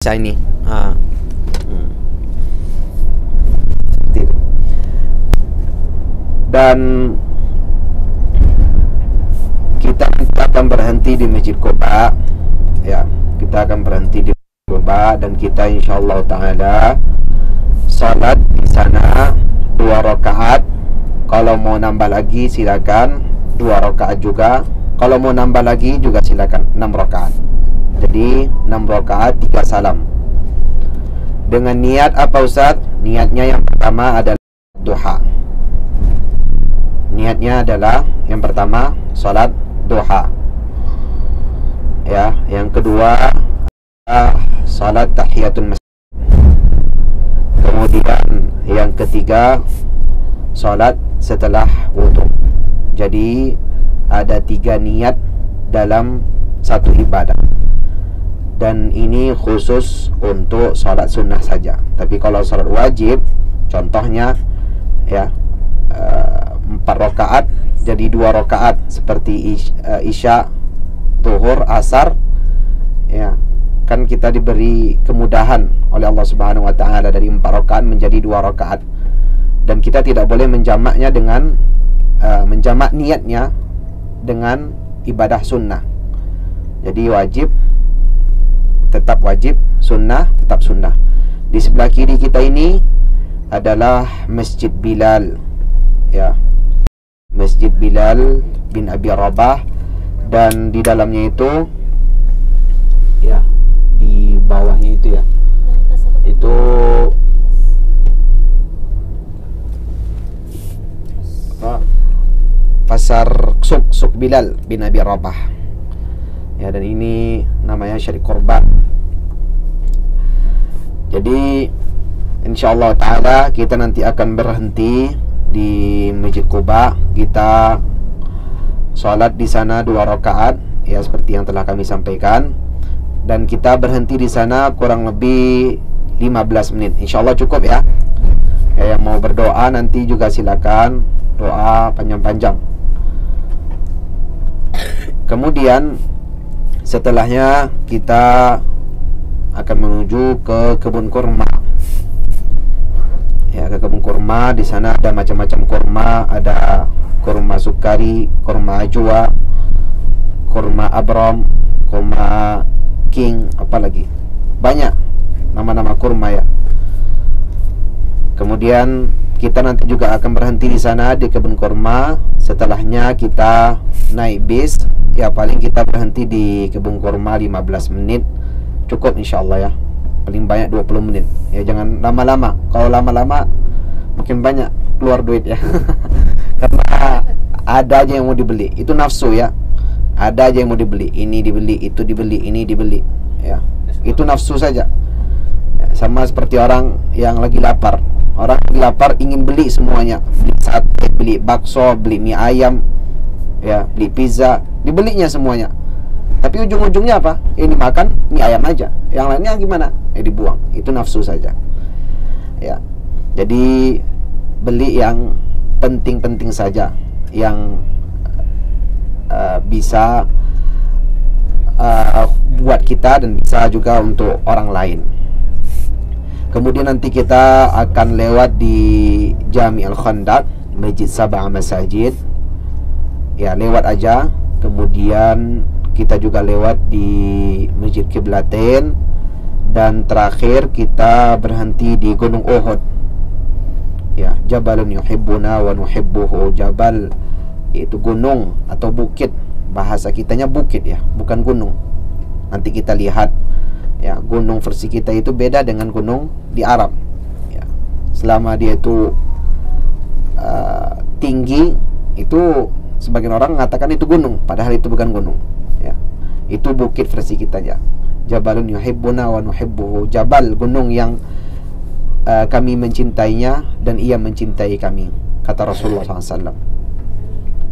Saya ini dan kita akan berhenti di Masjid Quba, ya, kita akan berhenti di Quba dan kita insyaallah taala salat di sana 2 rakaat. Kalau mau nambah lagi silakan 2 rakaat juga. Kalau mau nambah lagi juga silakan 6 rakaat. Jadi 6 rakaat 3 salam. Dengan niat apa Ustaz? Niatnya yang pertama adalah duha. Niatnya adalah yang pertama salat duha. Ya, yang kedua salat tahiyatul masjid. Kemudian yang ketiga salat setelah wudu. Jadi ada 3 niat dalam satu ibadah. Dan ini khusus untuk salat sunnah saja. Tapi kalau salat wajib, contohnya ya 4 rakaat jadi 2 rakaat seperti isya, zuhur, asar, ya kan kita diberi kemudahan oleh Allah Subhanahu wa taala dari 4 rakaat menjadi 2 rakaat. Dan kita tidak boleh menjamaknya dengan menjamak niatnya dengan ibadah sunnah. Jadi wajib tetap wajib, sunnah tetap sunnah. Di sebelah kiri kita ini adalah Masjid Bilal, ya, Masjid Bilal bin Abi Rabah. Dan di dalamnya itu, ya, di bawahnya itu ya, itu apa? Pasar Suk Bilal bin Abi Rabah. Ya, dan ini namanya Syarik Korban. Jadi insyaallah taala kita nanti akan berhenti di Masjid Quba. Kita salat di sana 2 rakaat, ya, seperti yang telah kami sampaikan. Dan kita berhenti di sana kurang lebih 15 menit. Insyaallah cukup ya. Yang mau berdoa nanti juga silakan doa panjang-panjang. Kemudian setelahnya kita akan menuju ke kebun kurma. Ya, ke kebun kurma. Di sana ada macam-macam kurma, ada kurma sukari, kurma ajwa, kurma abram, kurma king, apalagi banyak nama-nama kurma ya. Kemudian kita nanti juga akan berhenti di sana di kebun kurma. Setelahnya kita naik bis. Ya, paling kita berhenti di kebun kurma 15 menit cukup insyaallah ya. Paling banyak 20 menit. Ya, jangan lama-lama. Kalau lama-lama mungkin banyak keluar duit ya. Karena ada aja yang mau dibeli. Itu nafsu ya. Ada aja yang mau dibeli. Ini dibeli, itu dibeli, ini dibeli. Ya. Itu nafsu saja. Ya, sama seperti orang yang lagi lapar. Orang lagi lapar ingin beli semuanya. Beli sate, beli bakso, beli mie ayam, ya, beli pizza, dibelinya semuanya. Tapi ujung-ujungnya apa? Ini makan mie ayam aja. Yang lainnya gimana? Dibuang. Itu nafsu saja. Ya. Jadi beli yang penting-penting saja, yang bisa buat kita dan bisa juga untuk orang lain. Kemudian nanti kita akan lewat di Jami Al-Khandaq, Masjid Sabah Masajid. Ya, lewat aja. Kemudian kita juga lewat di Masjid Qiblatain. Dan terakhir kita berhenti di Gunung Uhud. Ya, Jabalun yuhibbuna wa nuhibbuhu. Jabal itu gunung atau bukit. Bahasa kitanya bukit ya, bukan gunung. Nanti kita lihat ya, gunung versi kita itu beda dengan gunung di Arab ya. Selama dia itu tinggi, itu sebagian orang mengatakan itu gunung, padahal itu bukan gunung ya. Itu bukit versi kita ya. Jabalun yuhibbuna wa nuhibbuhu. Jabal, gunung yang kami mencintainya dan ia mencintai kami, kata Rasulullah SAW.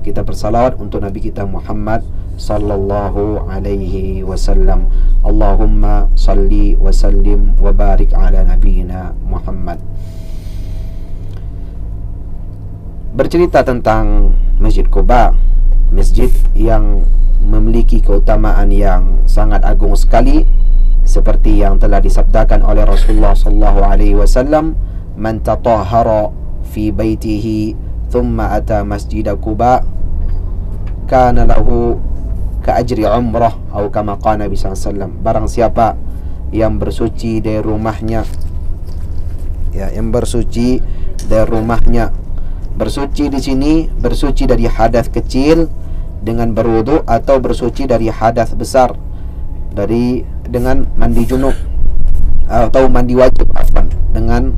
Kita bersalawat untuk Nabi kita Muhammad sallallahu alaihi wasallam. Allahumma salli wa sallim wa barik ala nabiyina Muhammad. Bercerita tentang Masjid Quba, masjid yang memiliki keutamaan yang sangat agung sekali, seperti yang telah disabdakan oleh Rasulullah sallallahu alaihi wasallam, man tatahhara fi baitihi thumma ata masjid Quba kana lahu ka ajri umrah, atau kama qala Nabi sallallahu alaihi wasallam, barang siapa yang bersuci dari rumahnya, ya, yang bersuci dari rumahnya. Bersuci di sini bersuci dari hadas kecil dengan berwudu, atau bersuci dari hadas besar dengan mandi junub atau mandi wajib, dengan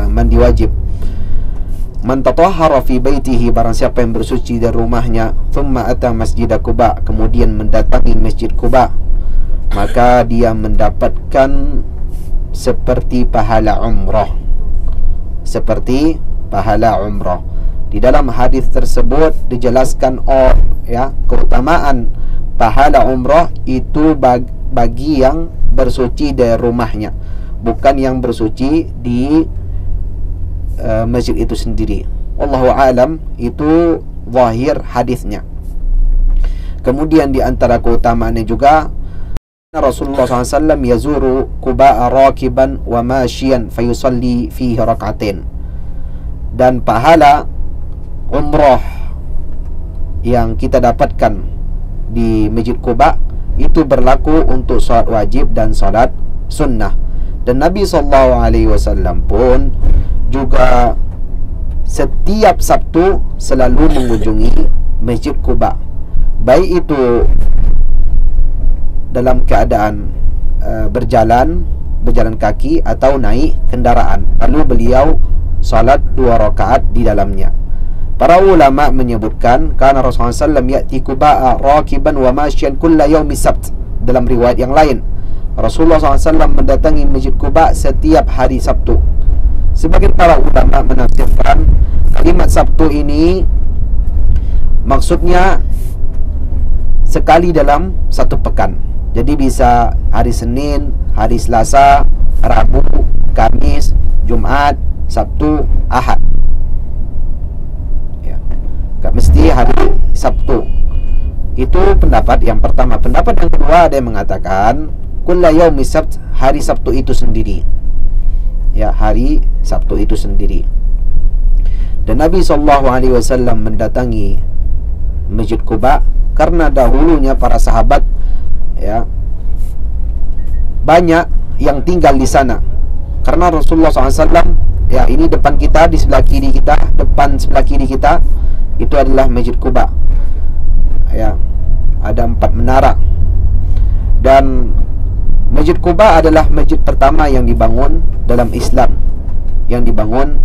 mandi wajib. Man tatahhara fi baitihi, barang siapa yang bersuci dari rumahnya, thumma ata masjid Quba, kemudian mendatangi masjid Quba, maka dia mendapatkan seperti pahala umrah. Seperti pahala umrah. Di dalam hadis tersebut dijelaskan keutamaan pahala umrah itu bagi yang bersuci dari rumahnya, bukan yang bersuci di masjid itu sendiri. Wallahu alam, itu zahir hadisnya. Kemudian di antara keutamaannya juga, Rasulullah SAW yazuru Quba rakiban wa mashiyan fayusalli fihi rak'atain. Dan pahala umrah yang kita dapatkan di Masjid Quba itu berlaku untuk salat wajib dan salat sunnah. Dan Nabi SAW pun juga setiap Sabtu selalu mengunjungi Masjid Quba, baik itu dalam keadaan berjalan kaki atau naik kendaraan. Lalu beliau salat 2 rakaat di dalamnya. Para ulama menyebutkan karena Rasulullah SAW ya'ti Quba'a rakiban wa masyan kulla yaumi sabt. Dalam riwayat yang lain, Rasulullah SAW mendatangi Masjid Quba setiap hari Sabtu. Sebagian para ulama menafsirkan kalimat Sabtu ini maksudnya sekali dalam satu pekan. Jadi bisa hari Senin, hari Selasa, Rabu, Kamis, Jumat, Sabtu, Ahad. Tak mesti hari Sabtu. Itu pendapat yang pertama. Pendapat yang kedua, ada yang mengatakan kulla yaumi sabt, hari Sabtu itu sendiri. Ya, hari Sabtu itu sendiri. Dan Nabi SAW mendatangi Masjid Quba karena dahulunya para sahabat, ya, banyak yang tinggal di sana. Karena Rasulullah SAW, ya, ini depan kita, di sebelah kiri kita, depan sebelah kiri kita itu adalah Masjid Quba. Ya, ada 4 menara. Dan Masjid Quba adalah masjid pertama yang dibangun dalam Islam, yang dibangun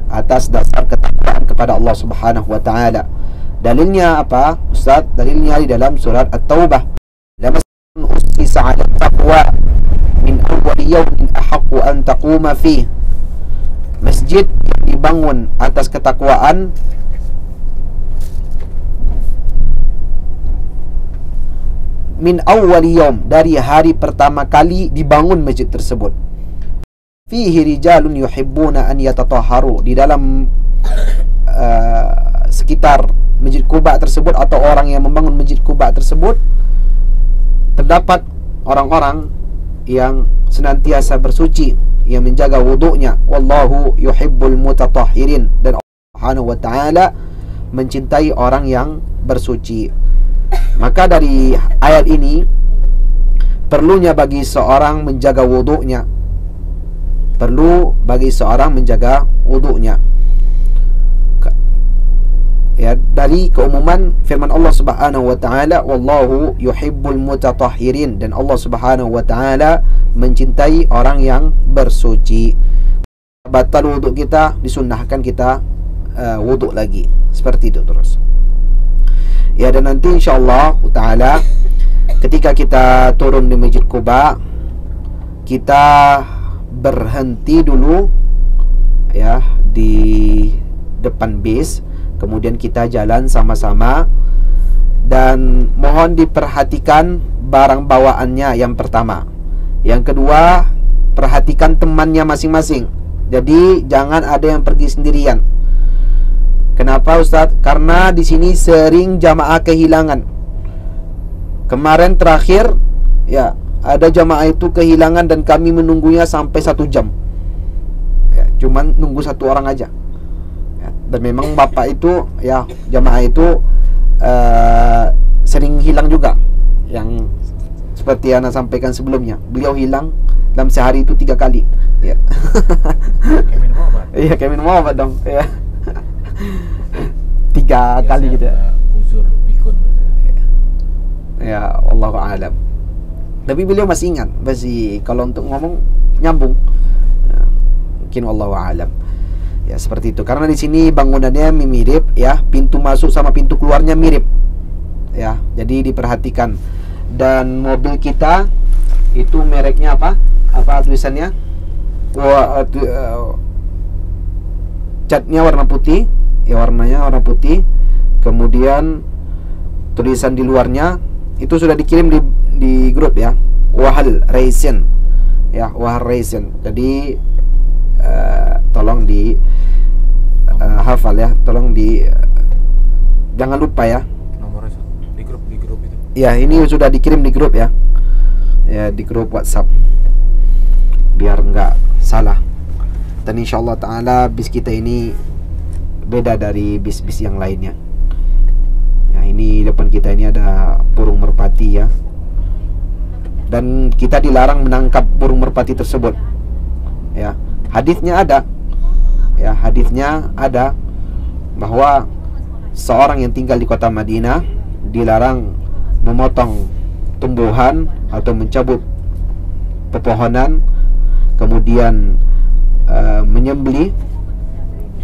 atas dasar ketakwaan kepada Allah Subhanahu wa taala. Dalilnya apa, Ustaz? Dalilnya di dalam surat At-Taubah. Lamassun usisa 'ala taqwa min awwal yawmin ahaqqu an taquma fihi. Masjid yang dibangun atas ketakwaan min awwali yawm, dari hari pertama kali dibangun masjid tersebut. Fihi rijalun yuhibbuna an yatatahharu, di dalam sekitar Masjid Quba tersebut atau orang yang membangun Masjid Quba tersebut terdapat orang-orang yang senantiasa bersuci, yang menjaga wudunya. Wallahu yuhibbul mutatahhirin, dan Allah Subhanahu wa taala mencintai orang yang bersuci. Maka dari ayat ini perlunya bagi seorang menjaga wudunya. Perlu bagi seorang menjaga wudunya. Ya, dari keumuman firman Allah Subhanahu wa taala, wallahu yuhibbul mutatahhirin, dan Allah Subhanahu wa taala mencintai orang yang bersuci. Batal wuduk kita, disunnahkan kita wuduk lagi. Seperti itu terus. Ya, dan nanti insyaallah taala ketika kita turun di Masjid Quba, kita berhenti dulu, ya, di depan bis. Kemudian kita jalan sama-sama, dan mohon diperhatikan barang bawaannya yang pertama. Yang kedua, perhatikan temannya masing-masing. Jadi jangan ada yang pergi sendirian. Kenapa, Ustaz? Karena di sini sering jamaah kehilangan. Kemarin terakhir, ya, ada jamaah itu kehilangan dan kami menunggunya sampai 1 jam. Ya, cuman nunggu 1 orang aja. Ya, dan memang bapak itu, ya, jamaah itu sering hilang juga. Yang seperti Ana sampaikan sebelumnya, beliau hilang dalam sehari itu 3 kali. Ya. Kayak minum obat. Iya, kayak minum obat dong. Ya. 3 kali gitu ya. Uzur pikun. Ya, wallahu a'lam. Tapi beliau masih ingat, masih kalau untuk ngomong nyambung. Ya, mungkin wallahu a'lam. Ya, seperti itu. Karena di sini bangunannya mirip, ya, pintu masuk sama pintu keluarnya mirip. Ya, jadi diperhatikan. Dan mobil kita itu mereknya apa? Apa tulisannya? Catnya warna putih, ya, warnanya warna putih. Kemudian tulisan di luarnya itu sudah dikirim di grup, ya, Wahal Racing, ya, Wahal Racing. Jadi tolong di hafal, ya, tolong di jangan lupa, ya. Nomornya di grup itu. Ya, ini sudah dikirim di grup, ya, ya, di grup WhatsApp, biar nggak salah. Dan insyaallah ta'ala bis kita ini beda dari bis-bis yang lainnya. Ya, ini depan kita ini ada burung merpati, ya. Dan kita dilarang menangkap burung merpati tersebut. Ya, hadisnya ada. Ya, hadisnya ada bahwa seorang yang tinggal di kota Madinah dilarang memotong tumbuhan atau mencabut pepohonan, kemudian menyembelih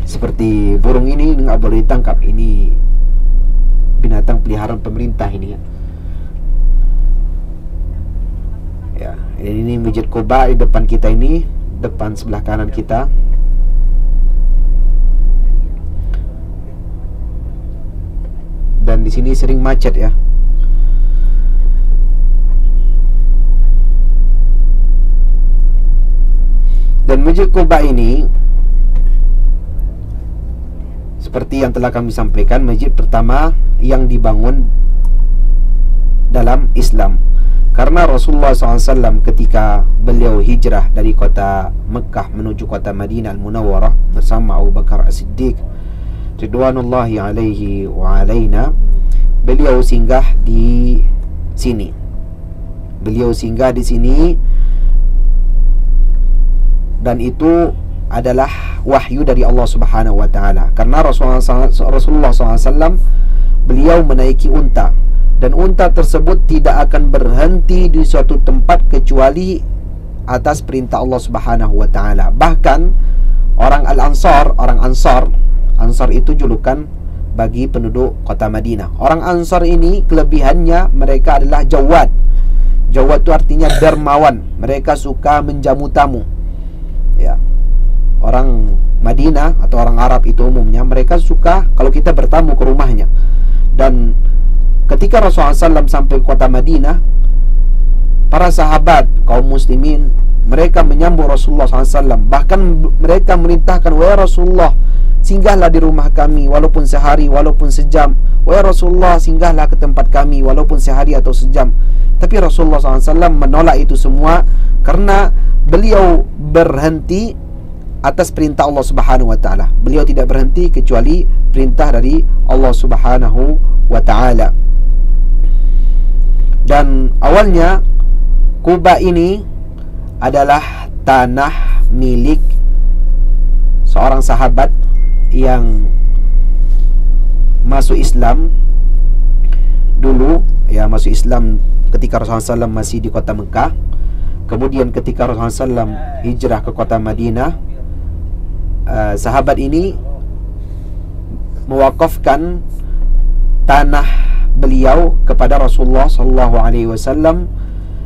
seperti burung ini nggak boleh ditangkap. Ini binatang peliharaan pemerintah ini, ya. Ya, ini Masjid Quba di depan kita ini, depan sebelah kanan kita. Dan di sini sering macet, ya. Dan Masjid Quba ini seperti yang telah kami sampaikan, masjid pertama yang dibangun dalam Islam. Karena Rasulullah SAW ketika beliau hijrah dari kota Mekah menuju kota Madinah Al-Munawwarah bersama Abu Bakar As-Siddiq ridwanullahi alaihi wa alaina, beliau singgah di sini. Beliau singgah di sini, dan itu adalah wahyu dari Allah Subhanahu wa taala. Karena Rasulullah SAW beliau menaiki unta, dan unta tersebut tidak akan berhenti di suatu tempat kecuali atas perintah Allah Subhanahu wa taala. Bahkan orang Ansar itu julukan bagi penduduk kota Madinah. Orang Ansar ini kelebihannya mereka adalah jawad. Jawad itu artinya dermawan. Mereka suka menjamu tamu. Ya. Orang Madinah atau orang Arab itu umumnya mereka suka kalau kita bertamu ke rumahnya. Dan ketika Rasulullah SAW sampai ke kota Madinah, para sahabat kaum muslimin mereka menyambut Rasulullah SAW. Bahkan mereka merintahkan, wahai Rasulullah, singgahlah di rumah kami walaupun sehari, walaupun sejam. Wahai Rasulullah, singgahlah ke tempat kami walaupun sehari atau sejam. Tapi Rasulullah SAW menolak itu semua karena beliau berhenti atas perintah Allah Subhanahu wa taala. Beliau tidak berhenti kecuali perintah dari Allah Subhanahu wa taala. Dan awalnya Quba ini adalah tanah milik seorang sahabat yang masuk Islam dulu, ya, masuk Islam ketika Rasulullah SAW masih di kota Mekah. Kemudian ketika Rasulullah SAW hijrah ke kota Madinah, sahabat ini mewakafkan tanah beliau kepada Rasulullah SAW.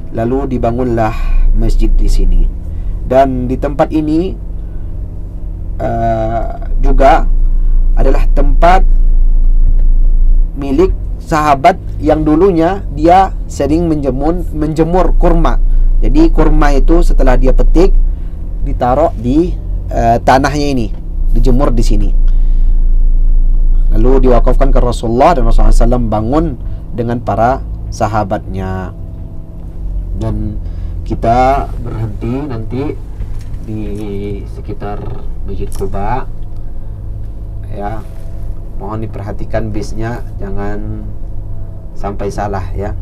Lalu dibangunlah masjid di sini. Dan di tempat ini juga adalah tempat milik sahabat yang dulunya dia sering menjemur kurma. Jadi kurma itu setelah dia petik ditaruh di tanahnya ini, dijemur di sini. Lalu diwakafkan ke Rasulullah, dan Rasulullah SAW bangun dengan para sahabatnya. Dan kita berhenti nanti di sekitar Masjid Quba. Ya, mohon diperhatikan bisnya, jangan sampai salah ya.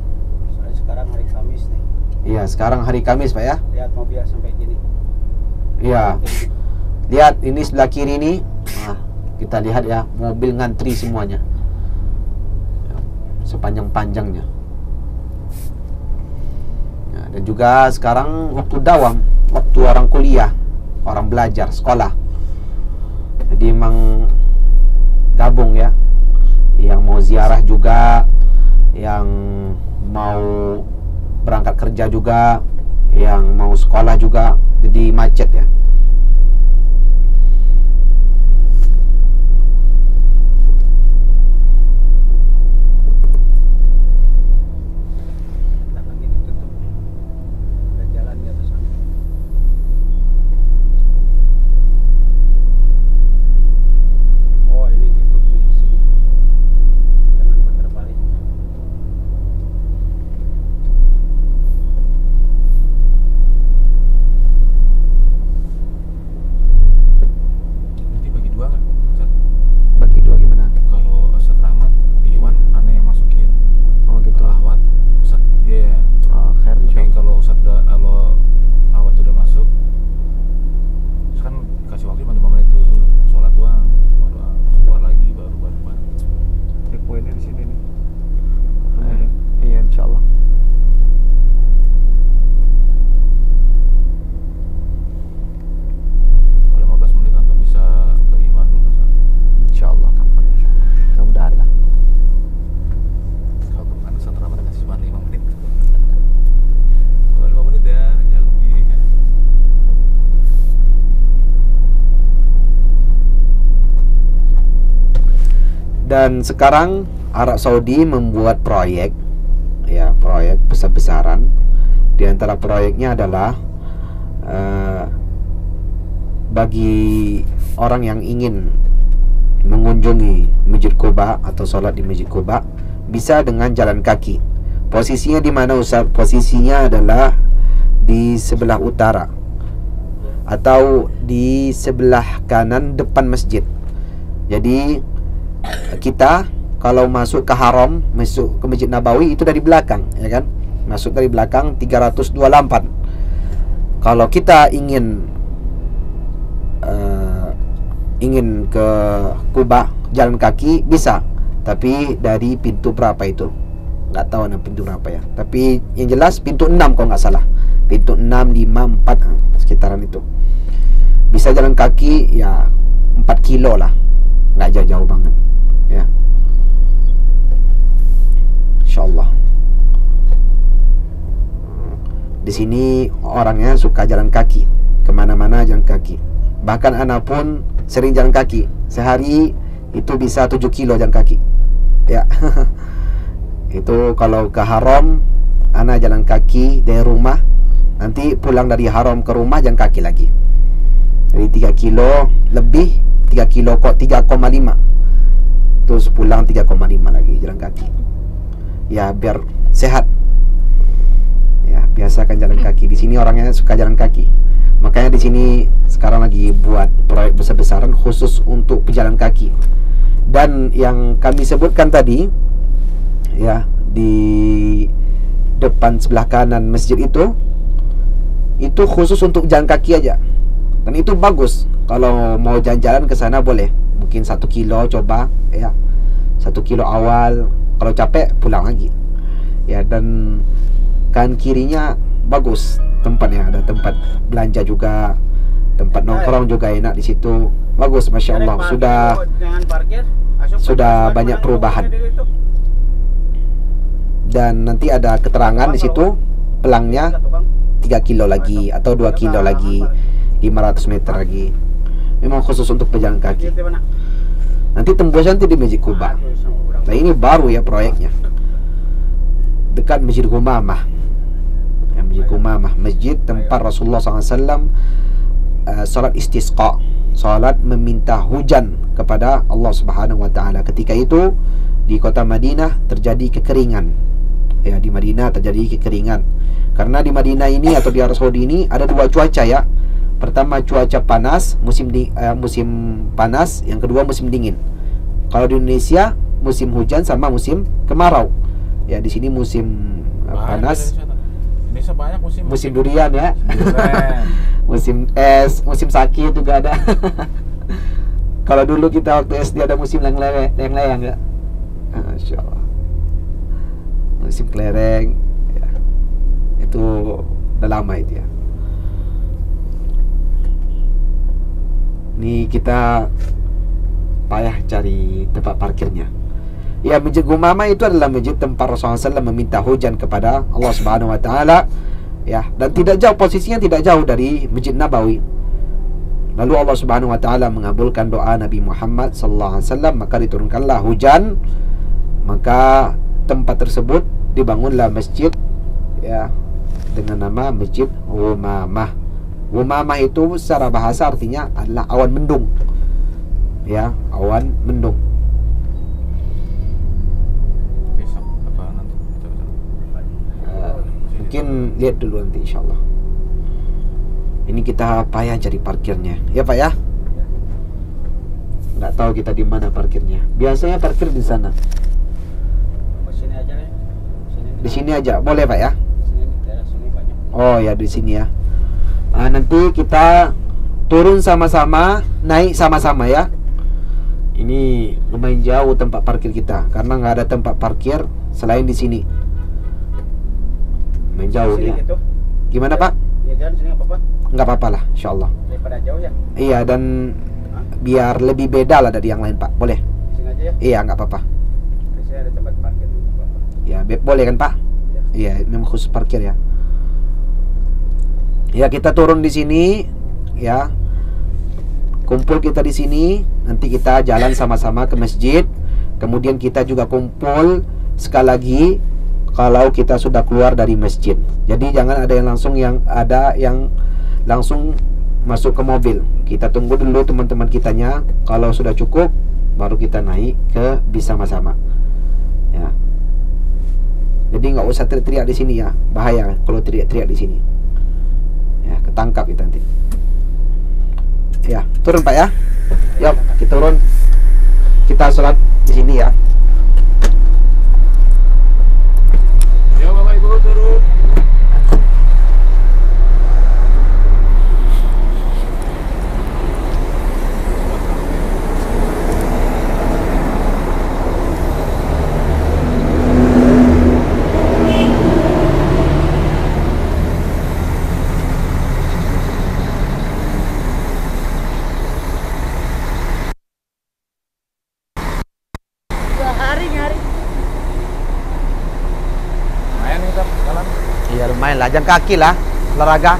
Sekarang hari Kamis nih. Iya, sekarang hari Kamis Pak ya. Lihat mobil sampai gini. Iya. Lihat ini sebelah kiri nih. Nah, kita lihat ya, mobil ngantri semuanya. Sepanjang-panjangnya. Ya, dan juga sekarang waktu dawam, waktu orang kuliah, orang belajar, sekolah. Jadi memang gabung ya. Yang mau ziarah juga, yang mau berangkat kerja juga, yang mau sekolah juga, jadi macet ya. Bentar lagi ditutup. Ada jalan di atas sana. Oh, ini ditutup di sini. Jangan putar balik. Nanti bagi dua nggak? Ustaz? Bagi dua gimana? Kalau Ustaz Rahmat, Iwan aneh yang masukin. Oh gitu. Kalau Ahwat, Ustaz dia. Oh, khair Tapi insyaallah. kalau Ustaz udah, kalau Ahwat udah masuk, terus kan kasih waktu 5 menit itu sholat doang, cuma doa. Terus keluar lagi baru. Poinnya di sini nih. Iya insyaallah. Kalau 15 menit antum bisa ke Iwan dulu Ustaz. Insyaallah kapan insyaallah. Mudah-mudahan lah. Kalau kan Ustaz Rahmat kasih cuma 5 menit. Kalau 5 menit ya, ya lebih. Dan sekarang Arab Saudi membuat proyek, ya proyek besar-besaran. Di antara proyeknya adalah bagi orang yang ingin mengunjungi Masjid Quba atau sholat di Masjid Quba bisa dengan jalan kaki. Posisinya di mana Ustaz? Posisinya adalah di sebelah utara atau di sebelah kanan depan masjid. Jadi kita kalau masuk ke haram, masuk ke Masjid Nabawi itu dari belakang, ya kan? Masuk dari belakang 328. Kalau kita ingin ke Kuba jalan kaki bisa, tapi dari pintu berapa itu? Nggak tahu nama pintu berapa ya. Tapi yang jelas pintu 6 kalau nggak salah. Pintu 6, 5, 4 sekitaran itu. Bisa jalan kaki ya 4 kilo lah. Nggak jauh-jauh banget. Ya. Insyaallah. Di sini orangnya suka jalan kaki, kemana-mana jalan kaki. Bahkan anak pun sering jalan kaki. Sehari itu bisa 7 kilo jalan kaki. Ya. Itu kalau ke haram, anak jalan kaki dari rumah. Nanti pulang dari haram ke rumah jalan kaki lagi. Jadi 3 kilo lebih, 3 kilo kok 3,5. Terus pulang 3,5 lagi jalan kaki. Ya biar sehat. Ya, biasakan jalan kaki. Di sini orangnya suka jalan kaki. Makanya di sini sekarang lagi buat proyek besar-besaran khusus untuk pejalan kaki. Dan yang kami sebutkan tadi, ya, di depan sebelah kanan masjid itu khusus untuk jalan kaki aja. Dan itu bagus. Kalau mau jalan-jalan ke sana boleh. Mungkin 1 kilo coba, ya. 1 kilo awal. Kalau capek pulang lagi. Ya, dan kan kirinya bagus tempatnya, ada tempat belanja juga, tempat nongkrong juga enak di situ. Bagus, masya Allah. Sudah banyak perubahan. Dan nanti ada keterangan di situ pelangnya 3 kilo lagi atau 2 kilo lagi, 500 meter lagi. Memang khusus untuk pejalan kaki. Nanti tembusnya nanti di Masjid Quba. Nah ini baru ya proyeknya, dekat Masjid Humamah. Ya, Masjid Humamah, masjid tempat Rasulullah SAW salat istisqa, salat meminta hujan kepada Allah Subhanahu Wa Taala. Ketika itu di kota Madinah terjadi kekeringan. Ya, di Madinah terjadi kekeringan Karena di Madinah ini atau di Arab Saudi ini ada dua cuaca ya. Pertama cuaca panas, musim panas, yang kedua musim dingin. Kalau di Indonesia musim hujan sama musim kemarau. Ya di sini musim panas. Indonesia banyak musim durian ya. Durian. Musim es, musim sakit juga ada. Kalau dulu kita waktu SD ada musim layang-layang ya. Masya Allah. Musim kelereng ya. Itu udah lama itu ya. Ini kita payah cari tempat parkirnya. Ya, Masjid Gumamah itu adalah masjid tempat Rasulullah SAW meminta hujan kepada Allah Subhanahu Wa Taala. Ya, dan tidak jauh, posisinya tidak jauh dari Masjid Nabawi. Lalu Allah Subhanahu Wa Taala mengabulkan doa Nabi Muhammad Sallallahu Alaihi Wasallam, maka diturunkanlah hujan. Maka tempat tersebut dibangunlah masjid ya dengan nama Masjid Gumamah. Gumamah itu secara bahasa artinya adalah awan mendung. Ya, awan mendung. Besok apa nanti kita Mungkin lihat dulu nanti insyaallah. Ini kita payah cari parkirnya. Ya Pak ya? Nggak tahu kita di mana parkirnya. Biasanya parkir di sana. Sini aja nih. Di sini aja. Boleh Pak ya? Sini daerah sini banyak. Oh ya di sini ya. Nanti kita turun sama-sama, naik sama-sama ya. Ini lumayan jauh tempat parkir kita karena nggak ada tempat parkir selain di sini. Lumayan jauh Sini ya. gitu. Gimana Pak? Iya jalan sini nggak apa-apa. Nggak apa-apa lah, insyaallah. Daripada jauh ya. Iya, dan biar lebih beda lah dari yang lain Pak. Boleh? Sini aja ya. Iya, nggak apa-apa. Di sini ada tempat parkir nggak apa-apa. Ya, boleh kan Pak? Ya. Iya, memang khusus parkir ya. Ya, kita turun di sini ya. Kumpul kita di sini, nanti kita jalan sama-sama ke masjid. Kemudian kita juga kumpul sekali lagi kalau kita sudah keluar dari masjid. Jadi jangan ada yang langsung masuk ke mobil. Kita tunggu dulu teman-teman kitanya. Kalau sudah cukup, baru kita naik ke bis sama-sama. Ya. Jadi nggak usah teriak-teriak di sini ya, bahaya kalau teriak-teriak di sini. Ya, ketangkap kita nanti. Ya, turun Pak ya. Yuk, kita turun. Kita sholat di sini ya. Ya Bapak Ibu turun. Main nih Tam, jalan. Iya lumayan lah, jalan kaki lah, olahraga.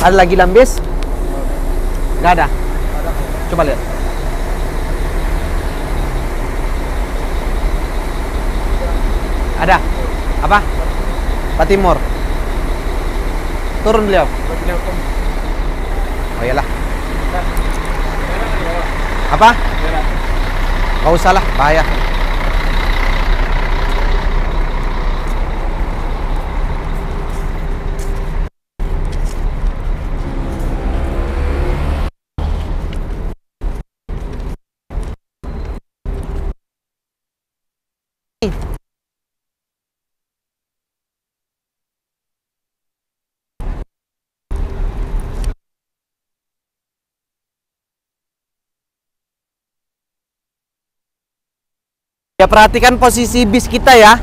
Ada lagi lambis? Nggak ada. Coba lihat. Ada. Apa? Pak Timur. Turun beliau. Oh iyalah. Apa? Nggak usah lah, bahaya. Ya perhatikan posisi bis kita ya.